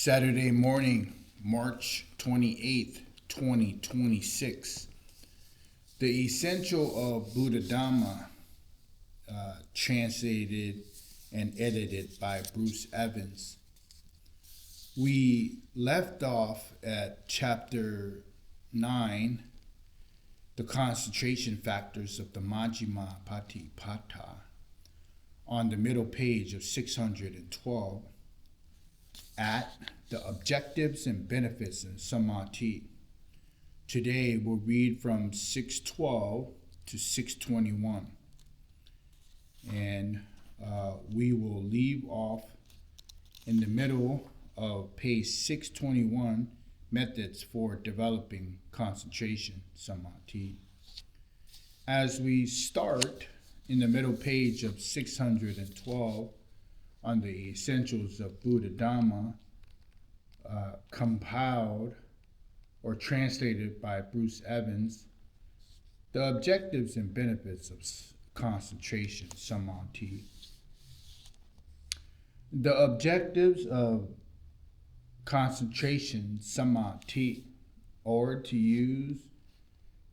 Saturday morning, March 28th, 2026. The Essential of Buddhadhamma, translated and edited by Bruce Evans. We left off at chapter 9, the concentration factors of the Majjhima Patipata, on the middle page of 612, at the objectives and benefits in Samadhi. Today we'll read from 612 to 621, and we will leave off in the middle of page 621, methods for developing concentration, Samadhi. As we start in the middle page of 612 on the Essentials of Buddhadhamma, compiled or translated by Bruce Evans, the objectives and benefits of concentration, Samadhi. The objectives of concentration, Samadhi, or to use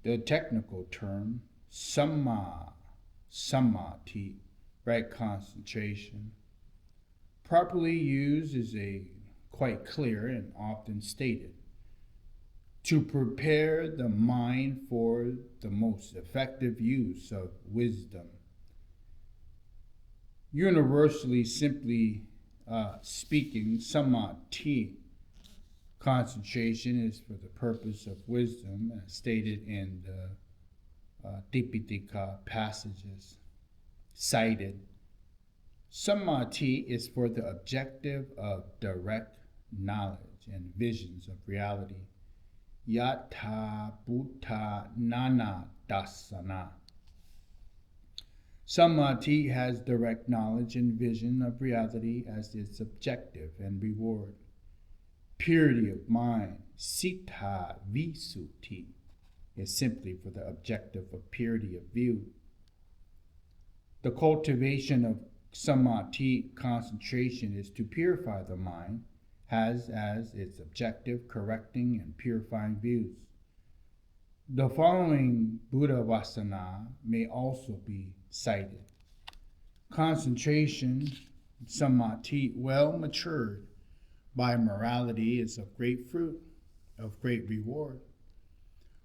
the technical term, Samadhi, right concentration, properly used is quite clear and often stated. To prepare the mind for the most effective use of wisdom. Universally, simply speaking, Samadhi, concentration, is for the purpose of wisdom, as stated in the Tipitaka passages cited. Samadhi is for the objective of direct knowledge and visions of reality. Yatha Bhuta Nana Dasana. Samadhi has direct knowledge and vision of reality as its objective and reward. Purity of mind, Sita Visuddhi, is simply for the objective of purity of view. The cultivation of Samadhi, concentration, is to purify the mind, has as its objective correcting and purifying views. The following Buddha Vasana may also be cited. Concentration, Samadhi, well matured by morality, is of great fruit, of great reward.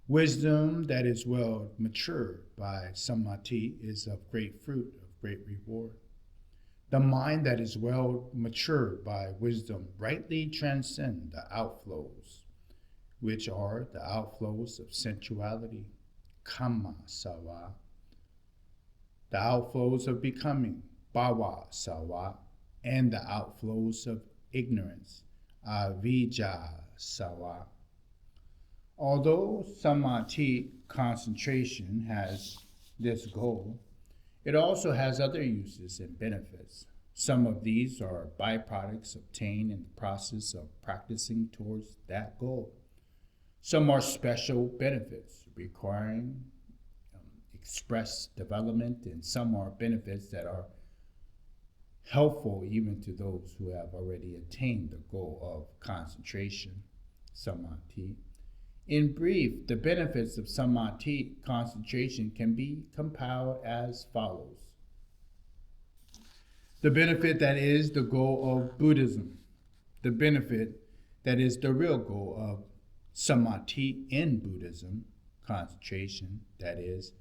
Wisdom that is well matured by Samadhi is of great fruit, of great reward. The mind that is well matured by wisdom rightly transcends the outflows, which are the outflows of sensuality, kama sawa, the outflows of becoming, bhava sawa, and the outflows of ignorance, avijja sawa. Although Samadhi, concentration, has this goal, it also has other uses and benefits. Some of these are byproducts obtained in the process of practicing towards that goal. Some are special benefits requiring express development, and some are benefits that are helpful even to those who have already attained the goal of concentration, Samadhi. In brief, the benefits of Samadhi, concentration, can be compiled as follows. The benefit that is the goal of Buddhism. The benefit that is the real goal of Samadhi in Buddhism, concentration, that is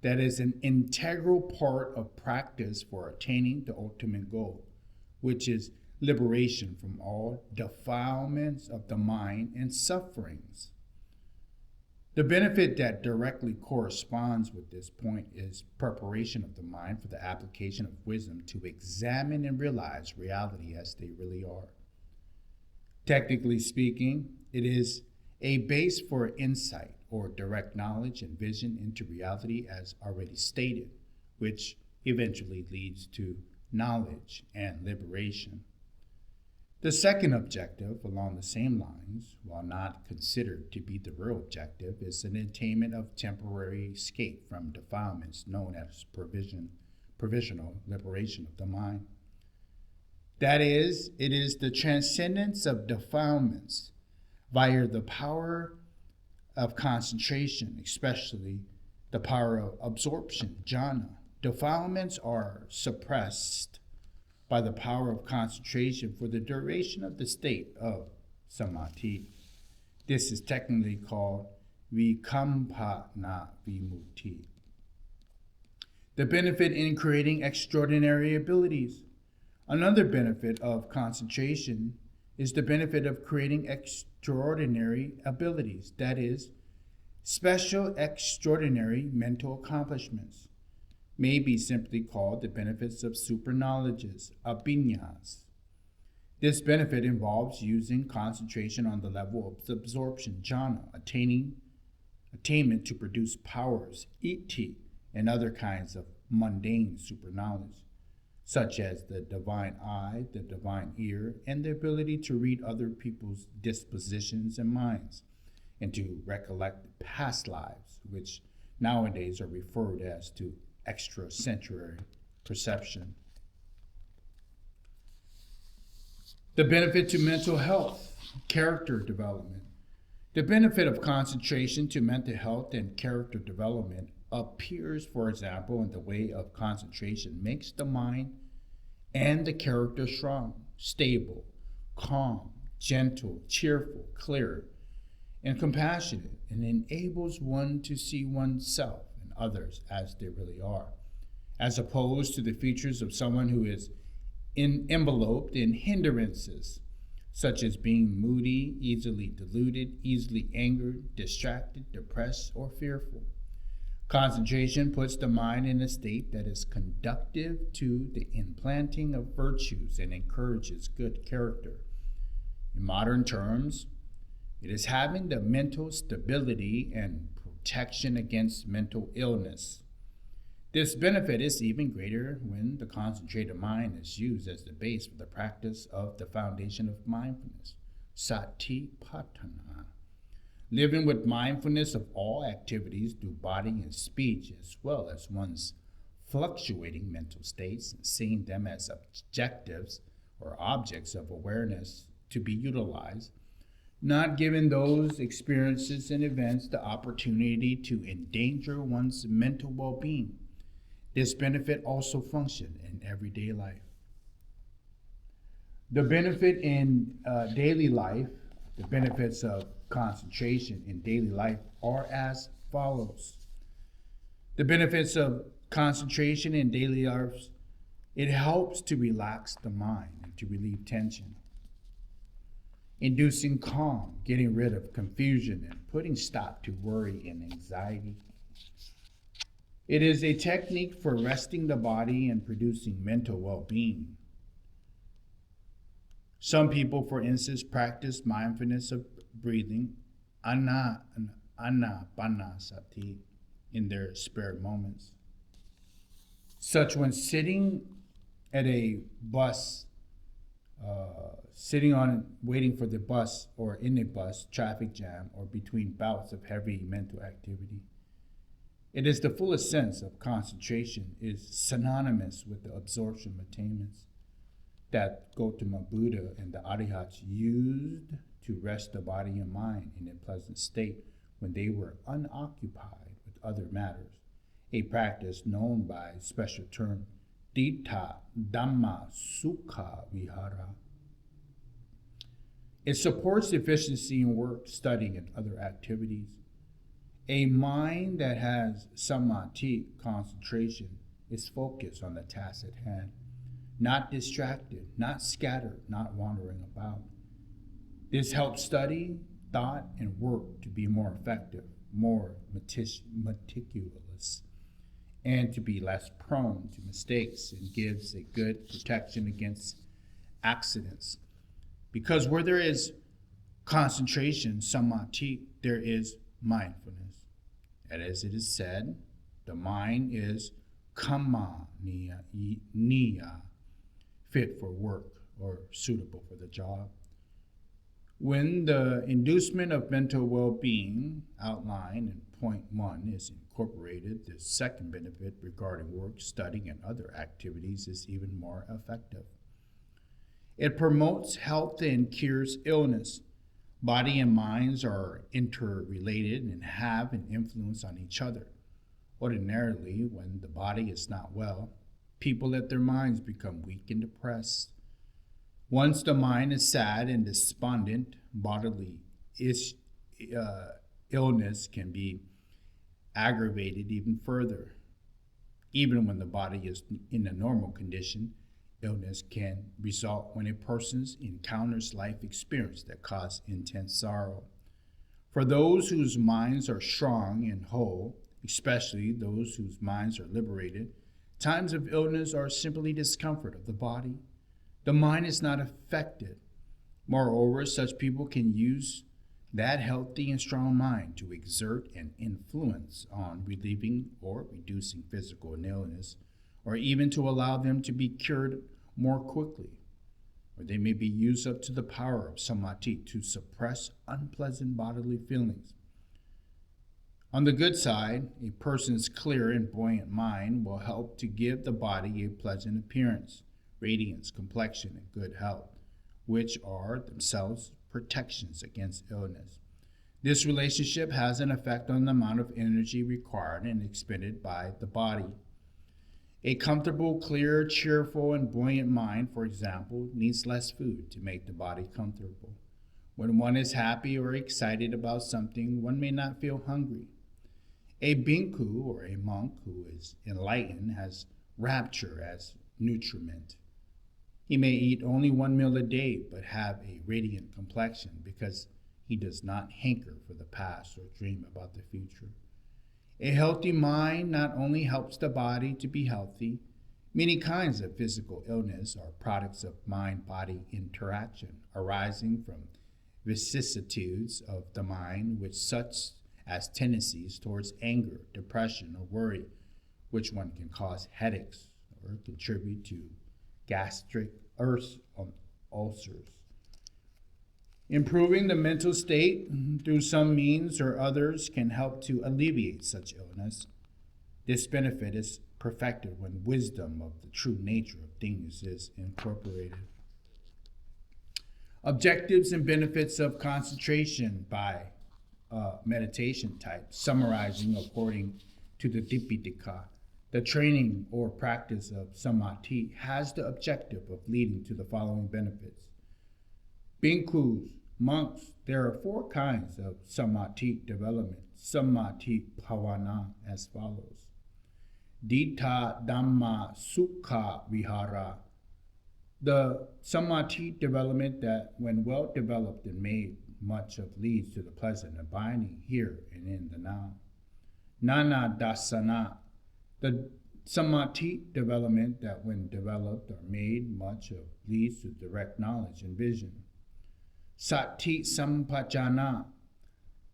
an integral part of practice for attaining the ultimate goal, which is liberation from all defilements of the mind and sufferings. The benefit that directly corresponds with this point is preparation of the mind for the application of wisdom to examine and realize reality as they really are. Technically speaking, it is a base for insight or direct knowledge and vision into reality as already stated, which eventually leads to knowledge and liberation. The second objective, along the same lines, while not considered to be the real objective, is an attainment of temporary escape from defilements known as provisional liberation of the mind. That is, it is the transcendence of defilements via the power of concentration, especially the power of absorption, jhana. Defilements are suppressed by the power of concentration for the duration of the state of samadhi. This is technically called vikampana vimutti. The benefit in creating extraordinary abilities. Another benefit of concentration is the benefit of creating extraordinary abilities, that is, special extraordinary mental accomplishments. May be simply called the benefits of superknowledges, abhinyas. This benefit involves using concentration on the level of absorption, jhana, attainment to produce powers, iti, and other kinds of mundane superknowledge, such as the divine eye, the divine ear, and the ability to read other people's dispositions and minds, and to recollect past lives, which nowadays are referred as to extrasensory perception. The benefit to mental health, character development. The benefit of concentration to mental health and character development appears, for example, in the way of concentration makes the mind and the character strong, stable, calm, gentle, cheerful, clear, and compassionate, and enables one to see oneself and others as they really are, as opposed to the features of someone who is enveloped in hindrances, such as being moody, easily deluded, easily angered, distracted, depressed, or fearful. Concentration puts the mind in a state that is conducive to the implanting of virtues and encourages good character. In modern terms, it is having the mental stability and protection against mental illness. This benefit is even greater when the concentrated mind is used as the base for the practice of the foundation of mindfulness, satipatthana. Living with mindfulness of all activities through body and speech, as well as one's fluctuating mental states, and seeing them as objectives or objects of awareness to be utilized, not giving those experiences and events the opportunity to endanger one's mental well-being. This benefit also functions in everyday life. The benefit in daily life, the benefits of concentration in daily life are as follows. The benefits of concentration in daily life, it helps to relax the mind and to relieve tension, inducing calm, getting rid of confusion, and putting stop to worry and anxiety. It is a technique for resting the body and producing mental well-being. Some people, for instance, practice mindfulness of breathing, anapanasati, in their spare moments. Such when sitting at a bus, waiting for the bus, or in a bus, traffic jam, or between bouts of heavy mental activity. It is the fullest sense of concentration is synonymous with the absorption attainments that Gautama Buddha and the Arihats used to rest the body and mind in a pleasant state when they were unoccupied with other matters, a practice known by special term Buddhadhamma Sukha Vihara. It supports efficiency in work, studying, and other activities. A mind that has samadhi, concentration, is focused on the task at hand, not distracted, not scattered, not wandering about. This helps study, thought, and work to be more effective, more meticulous, and to be less prone to mistakes, and gives a good protection against accidents. Because where there is concentration, samadhi, there is mindfulness. And as it is said, the mind is kamma niya, fit for work or suitable for the job. When the inducement of mental well-being outlined in point 1 is incorporated, the second benefit regarding work, studying, and other activities is even more effective. It promotes health and cures illness. Body and minds are interrelated and have an influence on each other. Ordinarily, when the body is not well, people let their minds become weak and depressed. Once the mind is sad and despondent, bodily illness can be aggravated even further. Even when the body is in a normal condition, illness can result when a person encounters life experience that cause intense sorrow. For those whose minds are strong and whole, especially those whose minds are liberated, times of illness are simply discomfort of the body. The mind is not affected. Moreover, such people can use that healthy and strong mind to exert an influence on relieving or reducing physical illness, or even to allow them to be cured more quickly. Or they may be used up to the power of Samadhi to suppress unpleasant bodily feelings. On the good side, a person's clear and buoyant mind will help to give the body a pleasant appearance, radiance, complexion, and good health, which are themselves protections against illness. This relationship has an effect on the amount of energy required and expended by the body. A comfortable, clear, cheerful, and buoyant mind, for example, needs less food to make the body comfortable. When one is happy or excited about something, one may not feel hungry. A bhikkhu, or a monk who is enlightened, has rapture as nutriment. He may eat only one meal a day, but have a radiant complexion because he does not hanker for the past or dream about the future. A healthy mind not only helps the body to be healthy, many kinds of physical illness are products of mind-body interaction arising from vicissitudes of the mind, which such as tendencies towards anger, depression, or worry, which one can cause headaches or contribute to gastric ulcers. Improving the mental state through some means or others can help to alleviate such illness. This benefit is perfected when wisdom of the true nature of things is incorporated. Objectives and benefits of concentration by meditation type, summarizing according to the Dipitaka. The training or practice of Samadhi has the objective of leading to the following benefits. Bhikkhus, monks, there are 4 kinds of Samadhi development. Samadhi Bhavana as follows. Buddhadhamma Sukha Vihara. The Samadhi development that, when well developed and made much of, leads to the pleasant abiding here and in the now. Nana Dasana. The Samadhi development that, when developed or made much of, leads to direct knowledge and vision. Sati Sampajana.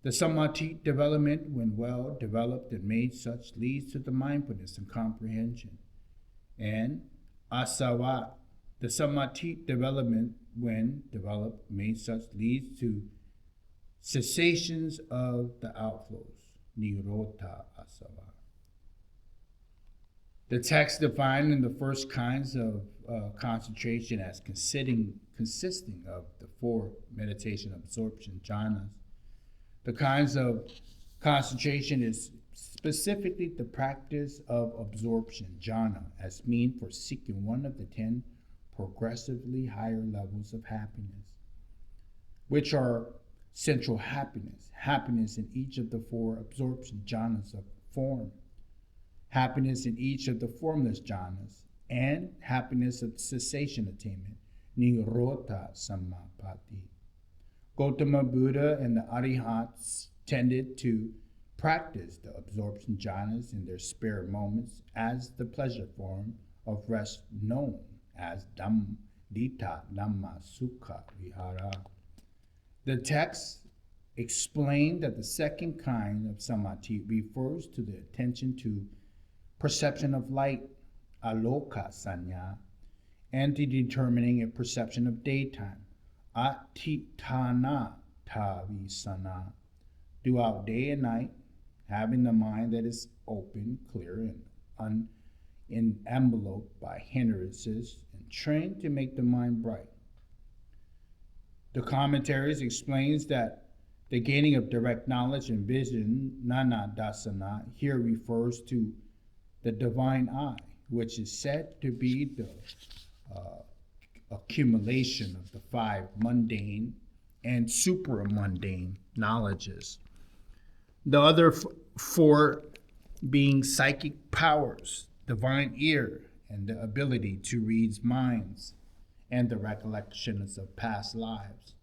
The Samadhi development, when well developed and made such, leads to the mindfulness and comprehension. And Asava. The Samadhi development, when developed, made such, leads to cessations of the outflows. Nirodha Asava. The text defined in the first kinds of concentration as consisting of the 4 meditation absorption jhanas. The kinds of concentration is specifically the practice of absorption jhana as mean for seeking one of the 10 progressively higher levels of happiness, which are central happiness, happiness in each of the 4 absorption jhanas of form, happiness in each of the formless jhanas, and happiness of cessation attainment, Nirodha Samapatti. Gautama Buddha and the Arihants tended to practice the absorption jhanas in their spare moments as the pleasure form of rest known as Buddhadhamma Sukha Vihara. The text explained that the second kind of samadhi refers to the attention to perception of light, aloka sanya, and to determining a perception of daytime, atitana tavisana, throughout day and night, having the mind that is open, clear, and enveloped by hindrances, and trained to make the mind bright. The commentaries explains that the gaining of direct knowledge and vision, nana dasana, here refers to the divine eye, which is said to be the accumulation of the five mundane and supramundane knowledges. The other four being psychic powers, divine ear, and the ability to read minds, and the recollections of past lives.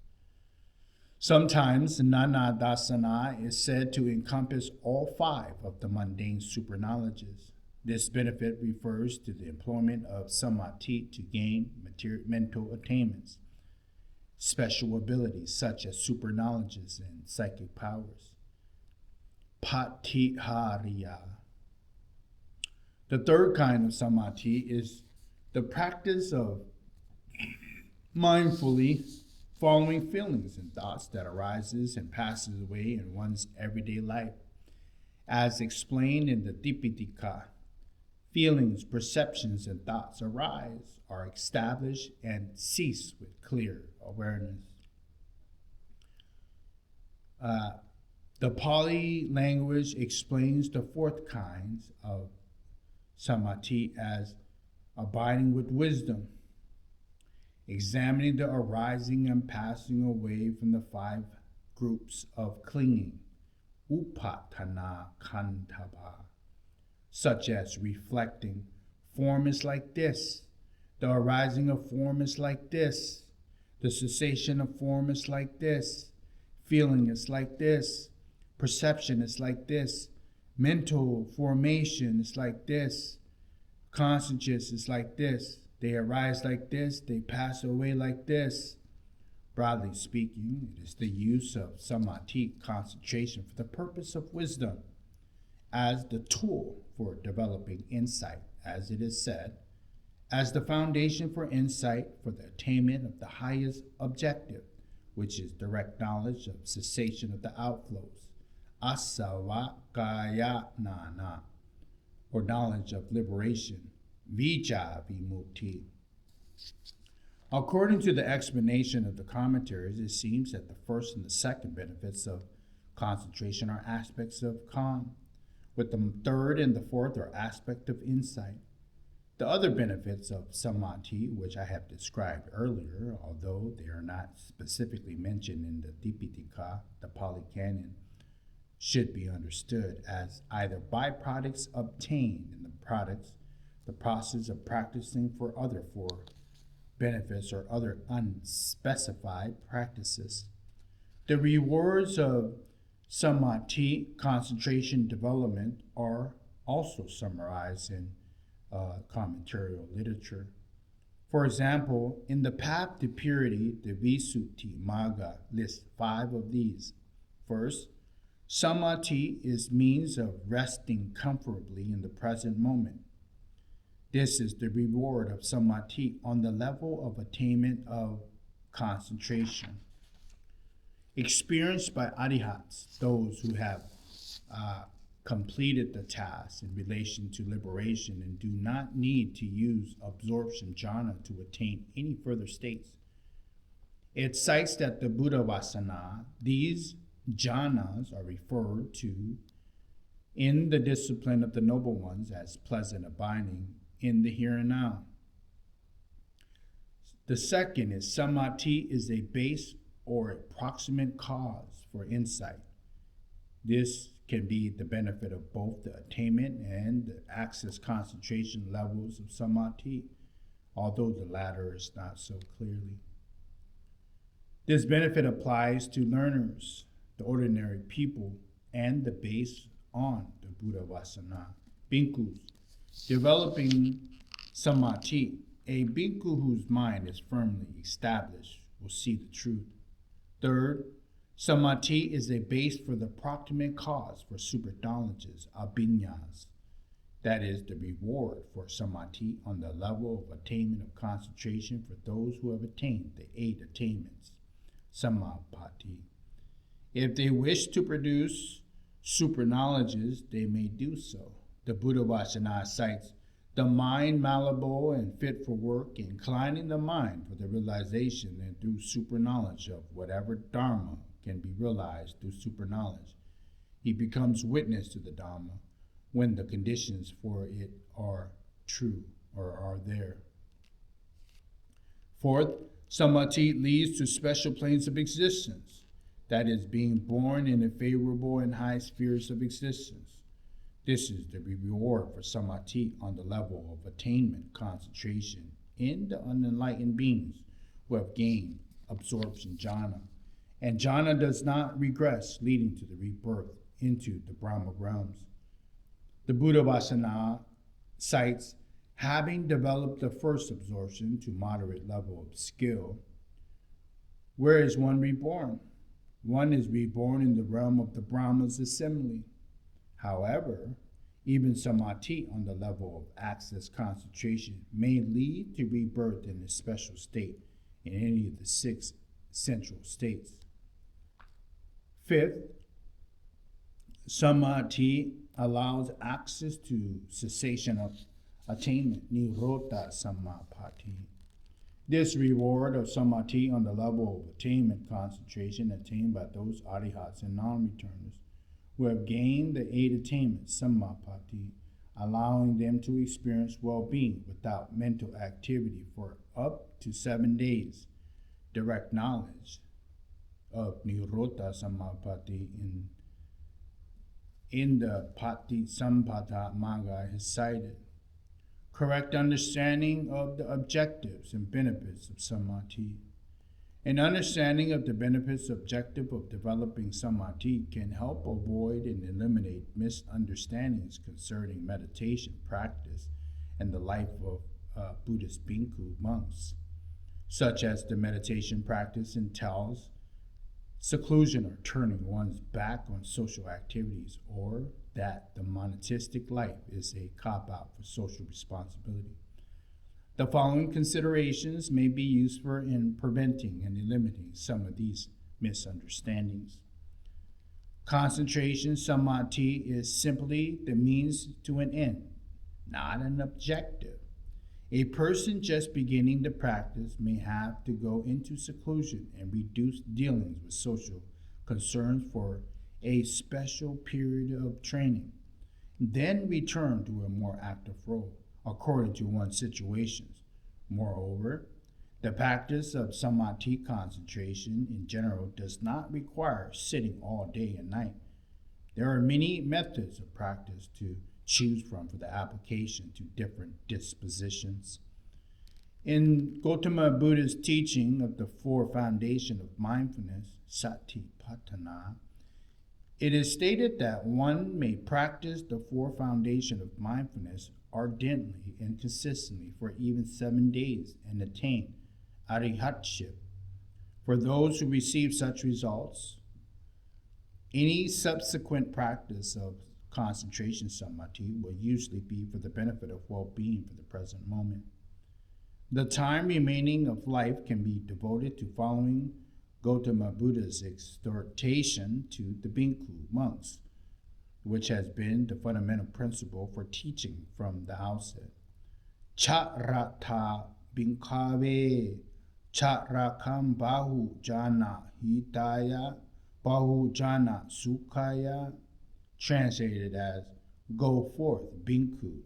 Sometimes Nanadasana is said to encompass all five of the mundane superknowledges. This benefit refers to the employment of Samadhi to gain mental attainments, special abilities such as superknowledges and psychic powers. Patihariya. The third kind of Samadhi is the practice of mindfully following feelings and thoughts that arises and passes away in one's everyday life. As explained in the Dipitaka, feelings, perceptions, and thoughts arise, are established, and cease with clear awareness. The Pali language explains the fourth kind of Samadhi as abiding with wisdom, examining the arising and passing away from the five groups of clinging, upatana kantaba, such as reflecting, form is like this, the arising of form is like this, the cessation of form is like this, feeling is like this, perception is like this, mental formation is like this, consciousness is like this, they arise like this, they pass away like this. Broadly speaking, it is the use of samadhi, concentration, for the purpose of wisdom, as the tool for developing insight, as it is said, as the foundation for insight for the attainment of the highest objective, which is direct knowledge of cessation of the outflows, asava nana, or knowledge of liberation, vijja vimukti. According to the explanation of the commentaries, it seems that the first and the second benefits of concentration are aspects of calm, with the third and the fourth are aspects of insight. The other benefits of samadhi, which I have described earlier, although they are not specifically mentioned in the Dipitaka, the Pali Canon, should be understood as either byproducts obtained in the process of practicing for other four benefits or other unspecified practices. The rewards of samadhi, concentration development, are also summarized in commentarial literature. For example, in the Path to Purity, the Visuddhi Magga lists 5 of these. First, samadhi is means of resting comfortably in the present moment. This is the reward of samadhi on the level of attainment of concentration. Experienced by arihats, those who have completed the task in relation to liberation and do not need to use absorption jhana to attain any further states. It cites that the Buddhadhamma, these jhanas are referred to in the discipline of the noble ones as pleasant abiding in the here and now. The second is samadhi is a base or a proximate cause for insight. This can be the benefit of both the attainment and the access concentration levels of samadhi, although the latter is not so clearly. This benefit applies to learners, the ordinary people, and the base on the Buddhadhamma. Bhikkhus, developing samadhi, a bhikkhu whose mind is firmly established will see the truth. Third, samadhi is a base for the proximate cause for super knowledges, abhinyas. That is the reward for samadhi on the level of attainment of concentration for those who have attained the 8 attainments, samapatti. If they wish to produce super knowledges, they may do so. The Buddhadhamma cites The mind malleable and fit for work, inclining the mind for the realization and through super knowledge of whatever Dharma can be realized through super knowledge. He becomes witness to the Dhamma when the conditions for it are true or are there. Fourth, Samadhi leads to special planes of existence, that is, being born in the favorable and high spheres of existence. This is the reward for Samadhi on the level of attainment, concentration in the unenlightened beings who have gained absorption jhana. And jhana does not regress, leading to the rebirth into the Brahma realms. The Buddhadhamma cites having developed the first absorption to moderate level of skill. Where is one reborn? One is reborn in the realm of the Brahma's assembly. However, even Samadhi on the level of access concentration may lead to rebirth in a special state in any of the 6 central states. Fifth, Samadhi allows access to cessation of attainment, Nirodha Samapatti. This reward of Samadhi on the level of attainment concentration attained by those arihats and non-returners who have gained the 8 attainments, Samapatti, allowing them to experience well-being without mental activity for up to 7 days. Direct knowledge of Nirodha Samapatti in the Pati Sampada Magga is cited. Correct understanding of the objectives and benefits of Samadhi. An understanding of the benefits objective of developing Samadhi can help avoid and eliminate misunderstandings concerning meditation practice and the life of Buddhist bhikkhu monks, such as the meditation practice entails seclusion or turning one's back on social activities, or that the monastic life is a cop-out for social responsibility. The following considerations may be useful in preventing and eliminating some of these misunderstandings. Concentration Samadhi is simply the means to an end, not an objective. A person just beginning the practice may have to go into seclusion and reduce dealings with social concerns for a special period of training, then return to a more active role according to one's situations. Moreover, the practice of Samadhi concentration in general does not require sitting all day and night. There are many methods of practice to choose from for the application to different dispositions. In Gautama Buddha's teaching of the 4 foundations of mindfulness, Satipatthana, it is stated that one may practice the 4 foundations of mindfulness ardently and consistently for even 7 days and attain arihatship. For those who receive such results, any subsequent practice of concentration Samadhi will usually be for the benefit of well-being for the present moment. The time remaining of life can be devoted to following Gautama Buddha's exhortation to the bhikkhu monks, which has been the fundamental principle for teaching from the outset. Charata bhinkhave charakam bahu jana hitaya bahu jana sukhaya, translated as, go forth, bhikkhus,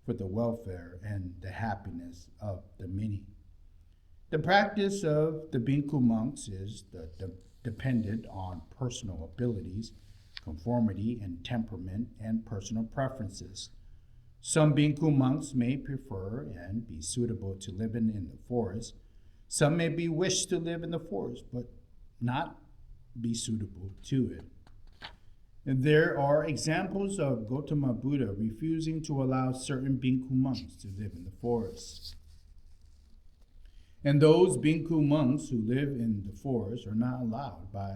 for the welfare and the happiness of the many. The practice of the bhikkhu monks is dependent on personal abilities, conformity and temperament, and personal preferences. Some bhikkhu monks may prefer and be suitable to living in the forest. Some may be wished to live in the forest, but not be suitable to it. And there are examples of Gautama Buddha refusing to allow certain bhikkhu monks to live in the forest. And those bhikkhu monks who live in the forest are not allowed by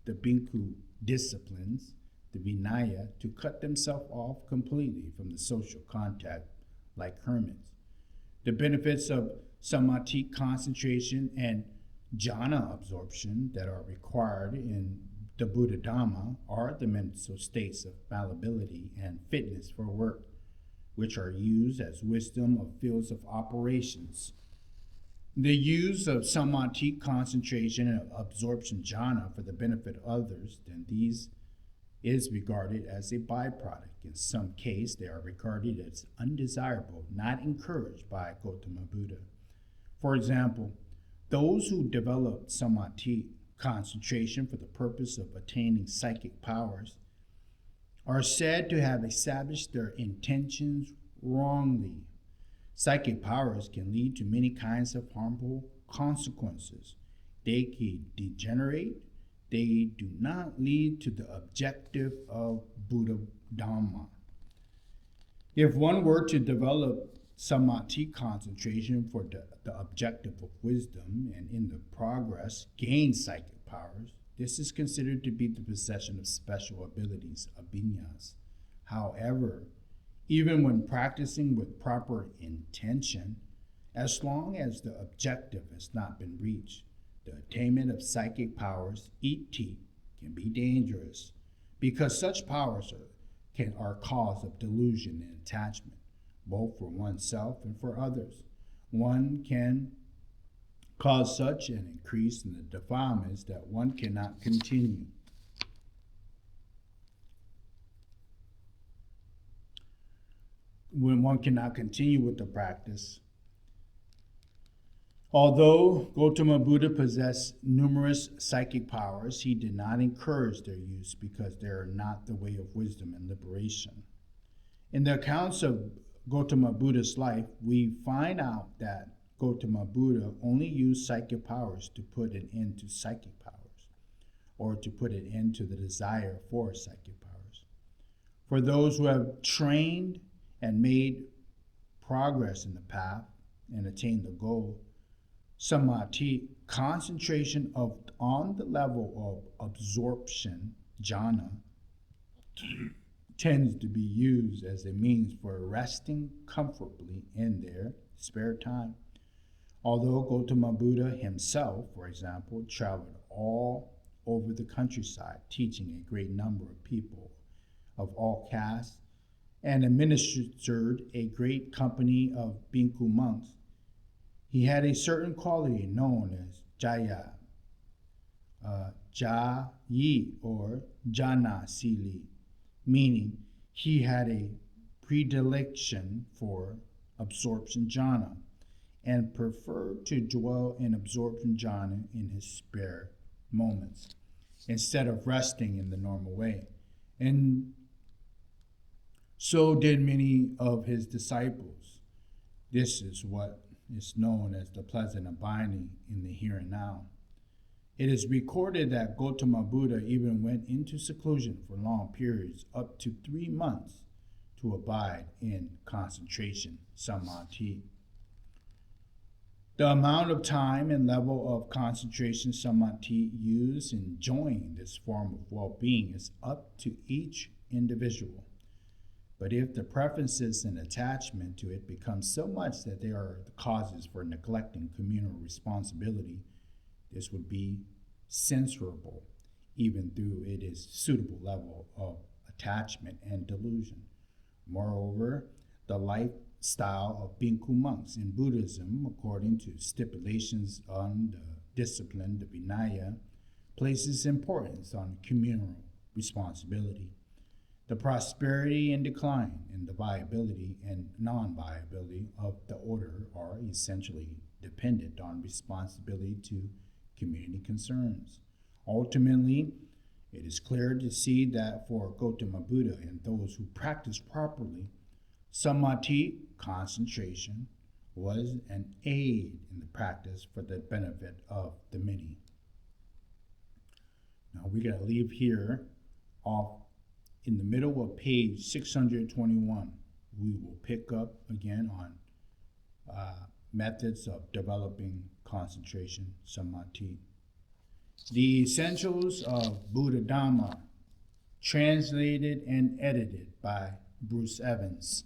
the bhikkhu disciplines, the Vinaya, to cut themselves off completely from the social contact like hermits. The benefits of Samadhi concentration and jhana absorption that are required in the Buddhadhamma are the mental states of malleability and fitness for work, which are used as wisdom of fields of operations. The use of samadhi, concentration, and absorption jhana for the benefit of others, then these is regarded as a byproduct. In some case, they are regarded as undesirable, not encouraged by Gautama Buddha. For example, those who develop samadhi, concentration, for the purpose of attaining psychic powers are said to have established their intentions wrongly. Psychic powers can lead to many kinds of harmful consequences. They can degenerate. They do not lead to the objective of Buddhadhamma. If one were to develop samadhi, concentration, for the objective of wisdom, and in the progress gain psychic powers, this is considered to be the possession of special abilities, abhinyas. However, even when practicing with proper intention, as long as the objective has not been reached, the attainment of psychic powers, iti, can be dangerous, because such powers are cause of delusion and attachment, both for oneself and for others. One can cause such an increase in the defilements that one cannot continue. When one cannot continue with the practice. Although Gautama Buddha possessed numerous psychic powers, he did not encourage their use because they are not the way of wisdom and liberation. In the accounts of Gautama Buddha's life, we find out that Gautama Buddha only used psychic powers to put an end to psychic powers, or to put an end to the desire for psychic powers. For those who have trained and made progress in the path and attained the goal, samadhi, concentration on the level of absorption, jhana, tends to be used as a means for resting comfortably in their spare time. Although Gautama Buddha himself, for example, traveled all over the countryside, teaching a great number of people of all castes, and administered a great company of bhikkhu monks, he had a certain quality known as jaya, jayi, or janasili, meaning he had a predilection for absorption jhana and preferred to dwell in absorption jhana in his spare moments instead of resting in the normal way. And so did many of his disciples. This is what is known as the pleasant abiding in the here and now. It is recorded that Gautama Buddha even went into seclusion for long periods, up to 3 months, to abide in concentration, samadhi. The amount of time and level of concentration, samadhi, used in enjoying this form of well-being is up to each individual. But if the preferences and attachment to it become so much that they are the causes for neglecting communal responsibility, this would be censorable, even though it is suitable level of attachment and delusion. Moreover, the lifestyle of bhikkhu monks in Buddhism, according to stipulations on the discipline, the Vinaya, places importance on communal responsibility. The prosperity and decline in the viability and non-viability of the order are essentially dependent on responsibility to community concerns. Ultimately, it is clear to see that for Gautama Buddha and those who practice properly, samadhi, concentration, was an aid in the practice for the benefit of the many. Now we're going to leave here off in the middle of page 621. We will pick up again on methods of developing concentration, samadhi. The Essentials of Buddhadhamma, translated and edited by Bruce Evans.